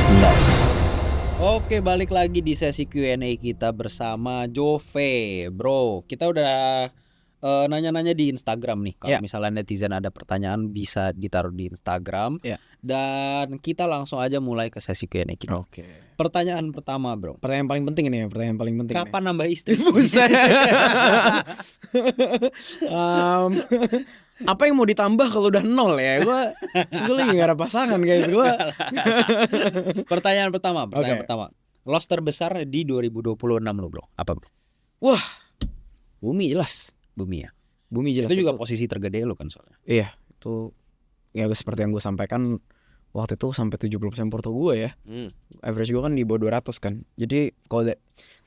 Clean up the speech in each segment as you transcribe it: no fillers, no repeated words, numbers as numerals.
Enggak. Oke, balik lagi di sesi Q&A kita bersama Jove. Bro, kita udah nanya-nanya di Instagram nih. Kalau Ya. misalnya netizen ada pertanyaan bisa ditaruh di Instagram. Ya. Dan kita langsung aja mulai ke sesi Q&A kita. Oke. Pertanyaan pertama, bro. Pertanyaan paling penting ini ya, pertanyaan paling penting. Kapan nambah istri? Buset. Apa yang mau ditambah kalau udah 0 ya? Gue lagi gak ada pasangan guys. Pertanyaan pertama. Loss terbesar di 2026 lo, bro. Apa, bro? Wah, Bumi jelas. Bumi ya. Bumi jelas. Itu juga posisi tergede lo kan soalnya. Iya, itu ya seperti yang gue sampaikan waktu itu sampai 70% porto gue ya. Average gue kan di bawah 200 kan. Jadi kalau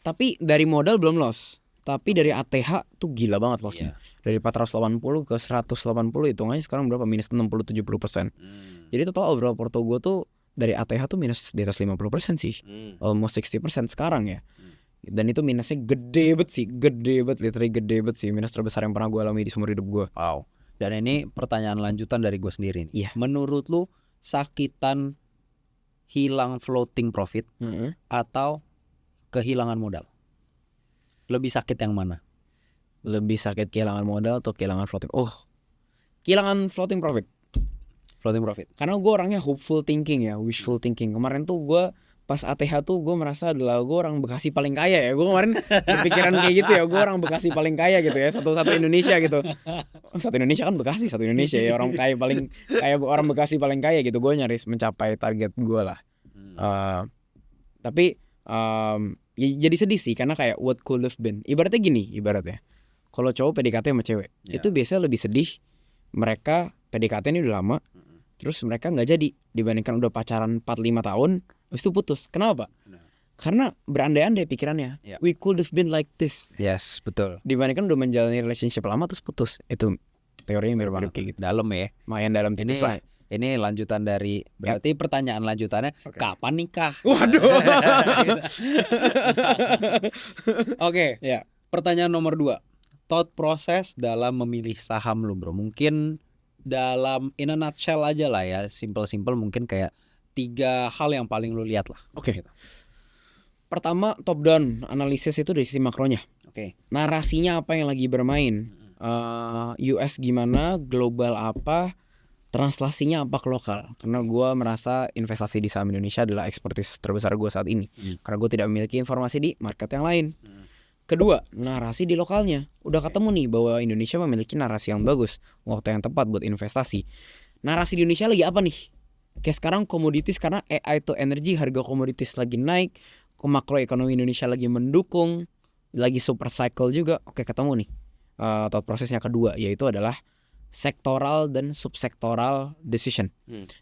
tapi dari modal belum loss. Tapi dari ATH tuh gila banget lossnya. Dari 480 ke 180 hitungannya sekarang berapa? Minus 60-70%. Jadi total overall porto gue tuh dari ATH tuh minus di atas 50% sih. Almost 60% sekarang ya. Dan itu minusnya gede banget sih. Literally gede banget sih. Minus terbesar yang pernah gue alami di seumur hidup gue. Wow. Dan ini pertanyaan lanjutan dari gue sendiri nih. Iya. Menurut lu sakitan hilang floating profit atau kehilangan modal? Lebih sakit yang mana? Lebih sakit kehilangan modal atau kehilangan floating? Kehilangan floating profit. Floating profit. Karena gue orangnya hopeful thinking ya, wishful thinking. Kemarin tuh gue pas ATH tuh gue merasa adalah gue orang Bekasi paling kaya ya. Gue kemarin berpikiran kayak gitu ya, gue orang Bekasi paling kaya gitu ya, satu-satu Indonesia gitu. Satu Indonesia kan Bekasi, satu Indonesia ya, orang kaya paling kaya, orang Bekasi paling kaya gitu. Gue nyaris mencapai target gue lah. Tapi ya jadi sedih sih karena kayak what could have been. Ibaratnya gini, kalau cowok PDKT sama cewek, itu biasanya lebih sedih. Mereka PDKT ini udah lama, terus mereka nggak jadi dibandingkan udah pacaran 4-5 tahun, terus itu putus. Kenapa? Karena berandai-andai pikirannya, we could have been like this. Yes, betul. Dibandingkan udah menjalani relationship lama terus putus. Itu teorinya mirip kayak gitu. Dalam ya. Lumayan dalam tipis lah. Ini lanjutan dari berarti pertanyaan lanjutannya kapan nikah? Waduh. Oke. Ya. Pertanyaan nomor 2. Thought process dalam memilih saham lu, bro. Mungkin dalam in a nutshell aja lah ya, simple mungkin kayak 3 hal yang paling lu lihat lah. Oke. Pertama, top down analisis itu dari sisi makronya. Oke. Narasinya apa yang lagi bermain? US gimana, global apa, translasinya apa ke lokal. Karena gue merasa investasi di saham Indonesia adalah expertise terbesar gue saat ini. Karena gue tidak memiliki informasi di market yang lain. Kedua, narasi di lokalnya. Udah ketemu nih bahwa Indonesia memiliki narasi yang bagus, waktu yang tepat buat investasi. Narasi di Indonesia lagi apa nih? Kayak sekarang komoditis, karena AI to energy, harga komoditis lagi naik, makroekonomi Indonesia lagi mendukung, lagi super cycle juga. Oke, ketemu nih thought prosesnya kedua, yaitu adalah sektoral dan subsektoral decision.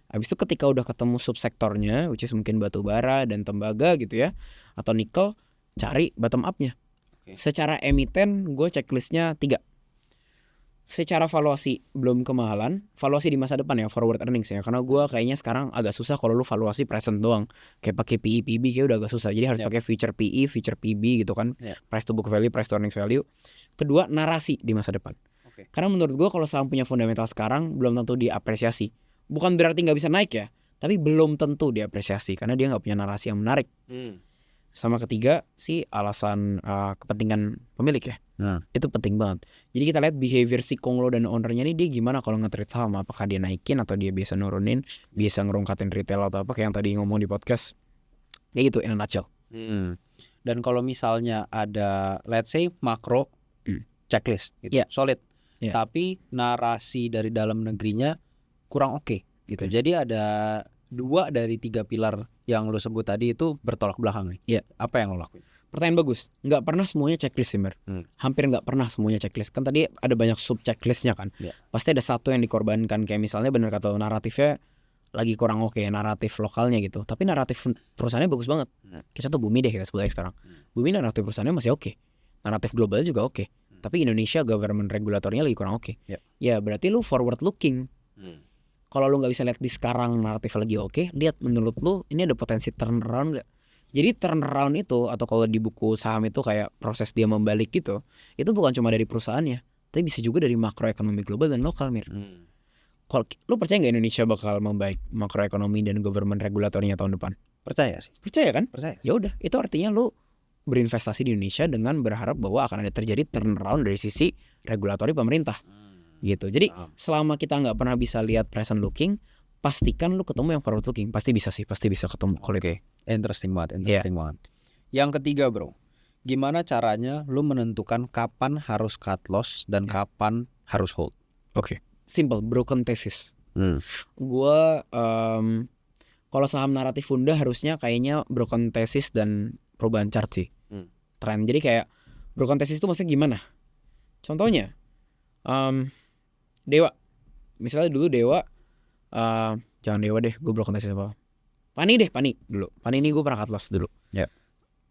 Habis itu ketika udah ketemu subsektornya, which is mungkin batu bara dan tembaga gitu ya, atau nikel, cari bottom up-nya. Secara emiten gue checklistnya 3. Secara valuasi belum kemahalan, valuasi di masa depan ya, forward earnings ya. Karena gue kayaknya sekarang agak susah kalau lu valuasi present doang. Kayak pakai PE PB kayak udah agak susah. Jadi harus pakai future PE, future PB gitu kan. Price to book value, price to earnings value. Kedua, narasi di masa depan. Karena menurut gue kalau saham punya fundamental sekarang belum tentu diapresiasi. Bukan berarti nggak bisa naik ya, tapi belum tentu diapresiasi karena dia nggak punya narasi yang menarik. Sama ketiga sih alasan kepentingan pemilik ya. Itu penting banget. Jadi kita lihat behavior si konglo dan ownernya nih, dia gimana kalau nge-trade saham. Apakah dia naikin atau dia biasa nurunin, biasa ngerongkatin retail atau apa kayak yang tadi ngomong di podcast. Kayak gitu in a nutshell. Dan kalau misalnya ada let's say makro checklist gitu, solid. Tapi narasi dari dalam negerinya kurang oke gitu. Jadi ada 2 dari 3 pilar yang lo sebut tadi itu bertolak belakang nih. Apa yang lo lakuin? Pertanyaan bagus. Nggak pernah semuanya checklist sih, Hampir nggak pernah semuanya checklist. Kan tadi ada banyak sub checklistnya kan. Pasti ada satu yang dikorbankan. Kayak misalnya bener kata lo, naratifnya lagi kurang oke, naratif lokalnya gitu. Tapi naratif perusahaannya bagus banget. Kayak contoh Bumi deh kita sebut aja sekarang. Bumi naratif perusahaannya masih oke. Naratif globalnya juga oke. Tapi Indonesia government regulatornya lagi kurang oke. Ya berarti lu forward looking. Kalau lu nggak bisa lihat di sekarang naratif lagi oke, lihat menurut lu ini ada potensi turnaround nggak? Jadi turnaround itu, atau kalau di buku saham itu kayak proses dia membalik gitu, itu bukan cuma dari perusahaannya, tapi bisa juga dari makroekonomi global dan lokal, Mir. Kalau lu percaya nggak Indonesia bakal membaik makroekonomi dan government regulatornya tahun depan? Percaya sih. Percaya kan? Percaya. Ya udah, itu artinya lu berinvestasi di Indonesia dengan berharap bahwa akan ada terjadi turnaround dari sisi regulatori pemerintah. Gitu. Jadi selama kita nggak pernah bisa lihat present looking, pastikan lu ketemu yang forward looking. Pasti bisa ketemu. Oke. Interesting banget. Yang ketiga bro, gimana caranya lu menentukan kapan harus cut loss dan kapan harus hold? Oke. Simple, broken thesis. Gua kalau saham naratif funda harusnya kayaknya broken thesis dan perubahan chart sih. Tren. Jadi kayak broken thesis itu maksudnya gimana? Contohnya Dewa. Misalnya dulu Dewa, jangan Dewa deh, gue broken thesis apa? Pani dulu. Pani ini gue pernah cut loss dulu. Ya.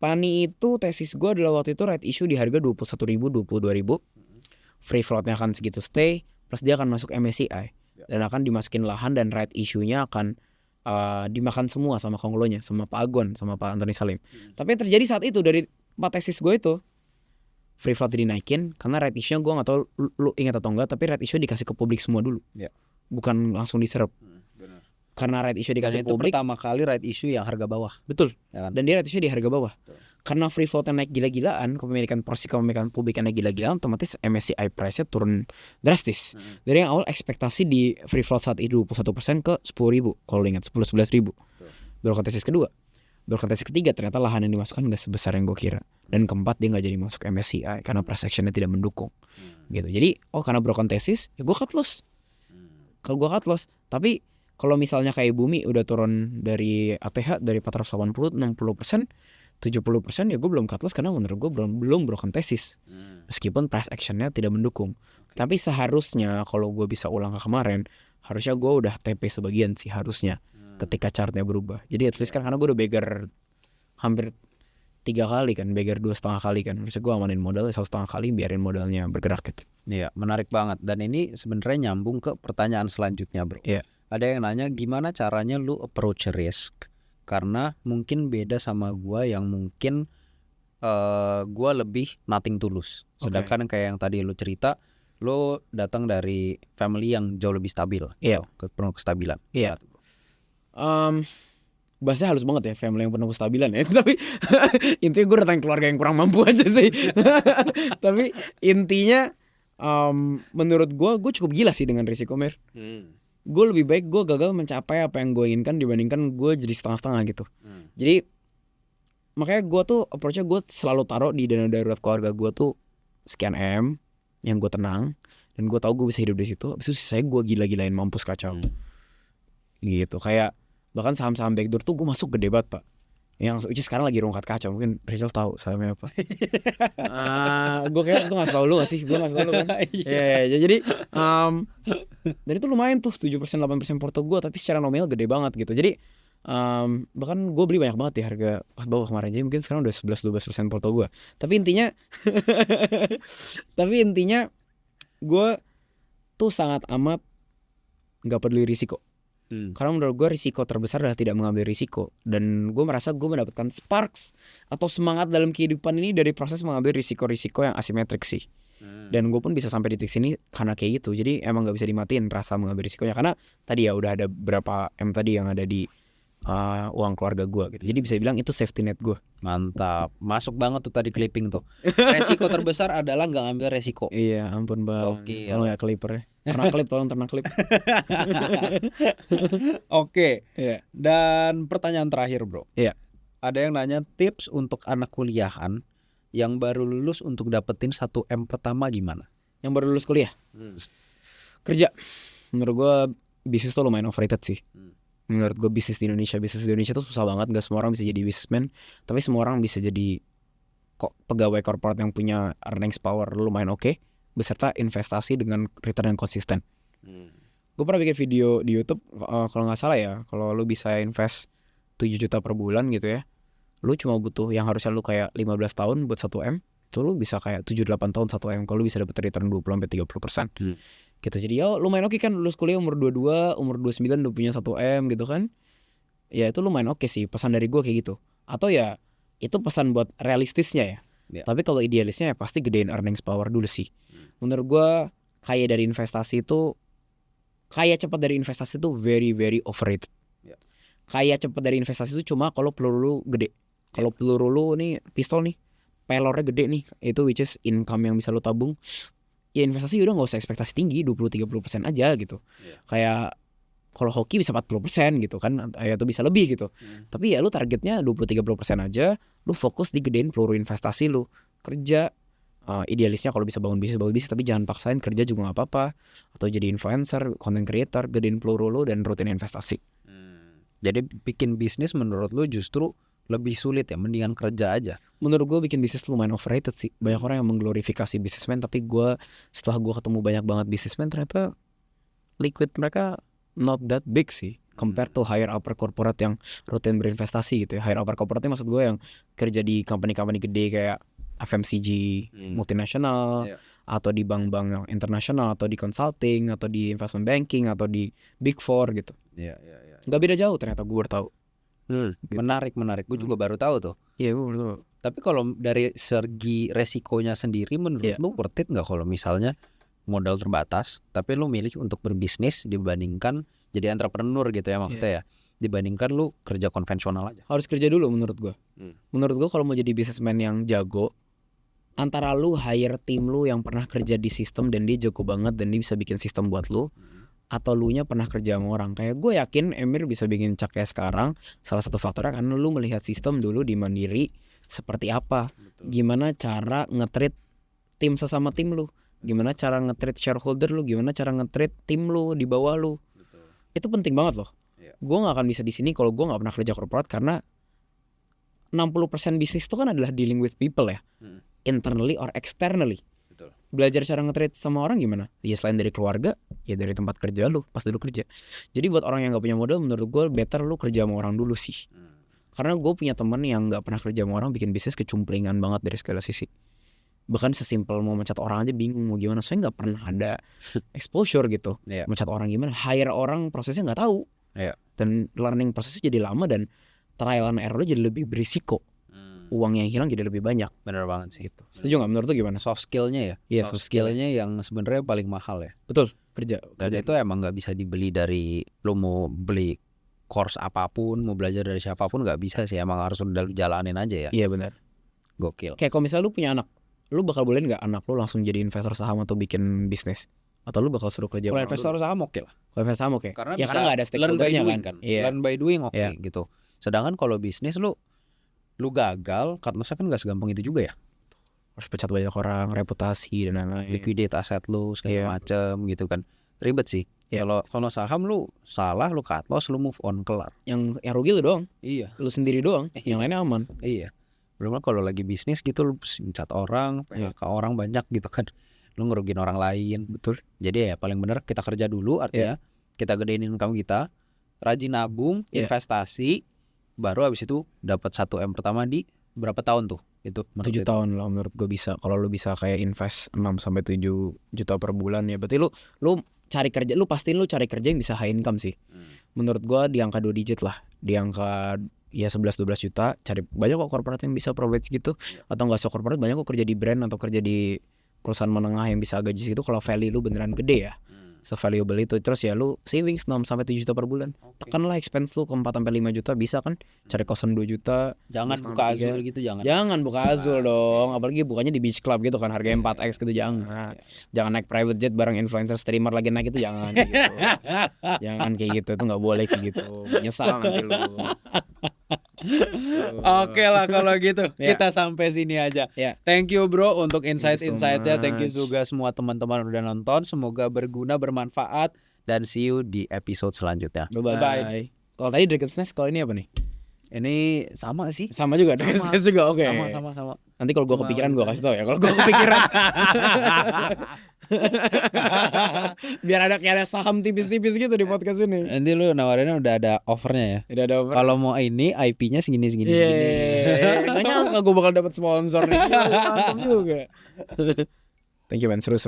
Pani itu tesis gue adalah waktu itu right issue di harga 21.000, 22.000. Free floatnya akan segitu stay, plus dia akan masuk MSCI dan akan dimasukin lahan dan right issue-nya akan dimakan semua sama konglonya, sama Pak Agon, sama Pak Antoni Salim. Tapi yang terjadi saat itu dari 4 tesis gue itu, free float dinaikin karena right issue-nya gue nggak tahu lu ingat atau enggak, tapi right issue dikasih ke publik semua dulu, bukan langsung diserap. Karena right issue dikasih dan itu publik, pertama kali right issue yang harga bawah. Betul. Ya kan? Dan dia right issue di harga bawah. Betul. Karena free float naik gila-gilaan, kepemilikan publik naik gila-gilaan, otomatis MSCI price-nya turun drastis. Dari yang awal ekspektasi di free float saat itu 21% ke 10.000, kalau ingat 10-11.000. Broken thesis kedua. Broken thesis ketiga, ternyata lahan yang dimasukkan nggak sebesar yang gue kira. Dan keempat, dia nggak jadi masuk MSCI karena price action-nya tidak mendukung. Gitu. Jadi, karena broken thesis, ya gue cut loss. Kalau gue cut loss, tapi kalau misalnya kayak Bumi udah turun dari ATH dari 480 60%, 70%, ya gue belum cut loss karena menurut gue belum broken thesis. Meskipun price action-nya tidak mendukung. Tapi seharusnya kalau gue bisa ulang ke kemarin, harusnya gue udah TP sebagian sih harusnya ketika chartnya berubah. Jadi at least kan karena gue udah beggar hampir 3 kali kan, beggar 2,5 kali kan. Harusnya gue amanin modal 1,5 kali, biarin modalnya bergerak gitu. Iya, menarik banget. Dan ini sebenarnya nyambung ke pertanyaan selanjutnya bro. Iya. Ada yang nanya gimana caranya lu approach risk, karena mungkin beda sama gua yang mungkin gua lebih nothing to lose. Sedangkan kayak yang tadi lu cerita, lu datang dari family yang jauh lebih stabil. Iya. Penuh kestabilan. Iya. Bahasanya halus banget ya, family yang penuh kestabilan ya. Tapi intinya gue datang keluarga yang kurang mampu aja sih. Tapi intinya menurut gue cukup gila sih dengan risiko Mir. Gue lebih baik gue gagal mencapai apa yang gue inginkan dibandingkan gue jadi setengah-setengah gitu. Jadi makanya gue tuh approach-nya gue selalu taruh di dana darurat keluarga gue tuh sekian M yang gue tenang dan gue tahu gue bisa hidup di situ. Abis itu saya gue gila-gilain mampus kacau. Gitu kayak bahkan saham-saham backdoor tuh gue masuk gede banget Pak. Yang sekarang lagi rungkat kaca, mungkin Rachel tahu sahamnya apa. Gue kayak tuh nggak tahu lu nggak sih, gue nggak tahu lu kan. Jadi dan itu lumayan tuh 7% 8% porto gue, tapi secara nominal gede banget gitu. Jadi bahkan gue beli banyak banget di harga pas bawah kemarin, jadi mungkin sekarang udah 11-12% porto gue. Tapi intinya gue tuh sangat amat nggak peduli risiko. Karena menurut gue risiko terbesar adalah tidak mengambil risiko. Dan gue merasa gue mendapatkan sparks atau semangat dalam kehidupan ini dari proses mengambil risiko-risiko yang asimetrik sih. Dan gue pun bisa sampai di titik sini karena kayak gitu. Jadi emang gak bisa dimatiin rasa mengambil risikonya. Karena tadi ya udah ada berapa M tadi yang ada di uang keluarga gue gitu. Jadi bisa bilang itu safety net gue. Mantap, masuk banget tuh tadi clipping tuh. Resiko terbesar adalah gak ngambil resiko. Iya ampun bang. Oke. Kalau gak clipper ya. Ternak klip. Oke. Iya. Dan pertanyaan terakhir bro. Iya. Ada yang nanya tips untuk anak kuliahan yang baru lulus untuk dapetin 1M pertama gimana? Yang baru lulus kuliah kerja. Menurut gue bisnis tuh lumayan overrated sih. Menurut gue bisnis di Indonesia tuh susah banget. Gak semua orang bisa jadi businessman, tapi semua orang bisa jadi pegawai korporat yang punya earnings power lumayan oke, beserta investasi dengan return yang konsisten. Gue pernah bikin video di YouTube, kalau gak salah ya, kalau lu bisa invest 7 juta per bulan gitu ya, lu cuma butuh yang harusnya lu kayak 15 tahun buat 1M, itu lu bisa kayak 7-8 tahun 1M kalau lu bisa dapet return 20-30%. Gitu. Jadi ya lumayan oke kan, lulus kuliah umur 22, umur 29 udah punya 1M gitu kan. Ya itu lumayan oke sih, pesan dari gue kayak gitu. Atau ya itu pesan buat realistisnya ya. Tapi kalau idealisnya ya pasti gedein earnings power dulu sih. Menurut gue kaya cepat dari investasi itu very very overrated. kaya cepet dari investasi itu cuma kalau peluru lu gede. Kalau peluru lu nih pistol nih, pelornya gede nih, itu which is income yang bisa lu tabung. Ya investasi udah nggak usah ekspektasi tinggi, 20-30% aja gitu. Kayak kalau hoki bisa 40% gitu kan, ya itu bisa lebih gitu. Tapi ya lu targetnya 20-30% aja, lu fokus di gedein peluru investasi lu. Kerja idealisnya kalau bisa bangun bisnis, tapi jangan paksain, kerja juga nggak apa-apa. Atau jadi influencer, content creator, gedein peluru lu dan rutin investasi. Jadi bikin bisnis menurut lu justru lebih sulit ya, mendingan kerja aja. Menurut gue bikin bisnis lumayan overrated sih. Banyak orang yang mengglorifikasi bisnismen, tapi setelah gue ketemu banyak banget bisnismen, ternyata liquid mereka not that big sih compared to higher upper corporate yang rutin berinvestasi gitu ya. Higher upper corporate maksud gue yang kerja di company-company gede kayak FMCG multinasional, atau di bank-bank yang internasional, atau di consulting, atau di investment banking, atau di big four gitu. Gak beda jauh ternyata, gue baru tahu. Gitu. Menarik. Gue juga baru tahu tuh. Iya, gue baru tahu. Tapi kalau dari segi resikonya sendiri, menurut lu worth it nggak kalau misalnya modal terbatas, tapi lu milih untuk berbisnis dibandingkan jadi entrepreneur gitu ya maksudnya ya, dibandingkan lu kerja konvensional aja? Harus kerja dulu menurut gue. Menurut gue kalau mau jadi businessman yang jago, antara lu hire tim lu yang pernah kerja di sistem dan dia jago banget dan dia bisa bikin sistem buat lu, atau lu nya pernah kerja sama orang. Kayak gue yakin Emir bisa bikin Cak kayak sekarang, salah satu faktornya karena lu melihat sistem dulu di Mandiri seperti apa. Gimana cara nge-treat tim sesama tim lu, gimana cara nge-treat shareholder lu, gimana cara nge-treat tim lu di bawah lu. Itu penting banget loh. Gue gak akan bisa di sini kalau gue gak pernah kerja corporate, karena 60% bisnis itu kan adalah dealing with people ya, internally or externally. Belajar cara nge-treat sama orang gimana? Ya selain dari keluarga, ya dari tempat kerja lu pas dulu kerja. Jadi buat orang yang gak punya modal, menurut gue better lu kerja sama orang dulu sih. Karena gue punya teman yang gak pernah kerja sama orang, bikin bisnis kecumplingan banget dari segala sisi. Bahkan sesimpel mau mencat orang aja bingung mau gimana. Saya gak pernah ada exposure gitu. Mencat orang gimana, hire orang prosesnya gak tahu. Dan learning prosesnya jadi lama, dan trial and error jadi lebih berisiko. Uang yang hilang jadi lebih banyak. Bener banget sih. Gitu. Setuju nggak? Menurut lu gimana? Soft skillnya ya. Iya, soft skillnya yang sebenarnya paling mahal ya. Betul. Kerja. Dan itu emang nggak bisa dibeli dari lu mau beli course apapun, mau belajar dari siapapun nggak bisa sih. Emang harus udah lu jalanin aja ya. Iya benar. Gokil. Kayak kalau misalnya lu punya anak, lu bakal bolehin nggak anak lu langsung jadi investor saham atau bikin bisnis? Atau lu bakal suruh kerja? Kalau investor saham oke lah. Kalau investor saham oke. Karena ya karena nggak ada stakeholdernya kan. Learn by doing oke gitu. Sedangkan kalau bisnis lu gagal, cut loss kan gak segampang itu juga ya. Harus pecat banyak orang, reputasi dan lain-lain. Liquidate aset lu segala macem gitu kan. Ribet sih. Kalau saham lu salah, lu cut loss, lu move on, kelar. Yang rugi lu doang. Iya. Lu sendiri doang. Yang lainnya aman. Iya. Belum kalau lagi bisnis gitu lu pecat orang, PHK orang banyak gitu kan. Lu ngerugin orang lain. Betul. Jadi ya paling bener kita kerja dulu, artinya kita gedein income kita, rajin nabung, investasi. Baru habis itu dapat 1M pertama di berapa tahun tuh? Itu 7 tahun lah menurut gue bisa. Kalau lu bisa kayak invest 6-7 juta per bulan ya berarti lu cari kerja, lu pastiin lu cari kerja yang bisa high income sih. Menurut gue di angka 2 digit lah. Di angka ya 11-12 juta. Cari banyak kok corporate yang bisa provide segitu. Atau enggak so corporate, banyak kok kerja di brand atau kerja di perusahaan menengah yang bisa gaji segitu kalau value lu beneran gede ya. Se-valuable itu. Terus ya lu savings 6-7 juta per bulan. Tekanlah expense lu ke 4-5 juta, bisa kan? Cari kosan 2 juta. Jangan buka Azul gitu, jangan. Jangan buka Azul dong. Apalagi bukanya di beach club gitu kan, harganya 4x gitu, jangan. Jangan naik private jet bareng influencer streamer lagi naik itu, jangan gitu. Jangan kayak gitu, itu enggak boleh kayak gitu. Menyesal nanti lu. Oke lah kalau gitu. Kita sampai sini aja. Thank you bro untuk insight-insightnya. Thank you juga semua teman-teman udah nonton. Semoga berguna, bermanfaat, dan see you di episode selanjutnya. Bye-bye. Kalau tadi Dragon's Nest, kalau ini apa nih? Ini sama sih. Sama juga, Dragon's Nest juga. Oke. Sama. Nanti kalau gue kepikiran gue kasih tau ya. Kalau gue kepikiran biar ada kayak ada saham tipis-tipis gitu di podcast ini. Nanti lu nawarinnya udah ada offernya ya. Udah ada offer. Kalau mau ini IP-nya segini. Gak nyangka gue bakal dapat sponsor nih. Mantap juga. Thank you man, seru.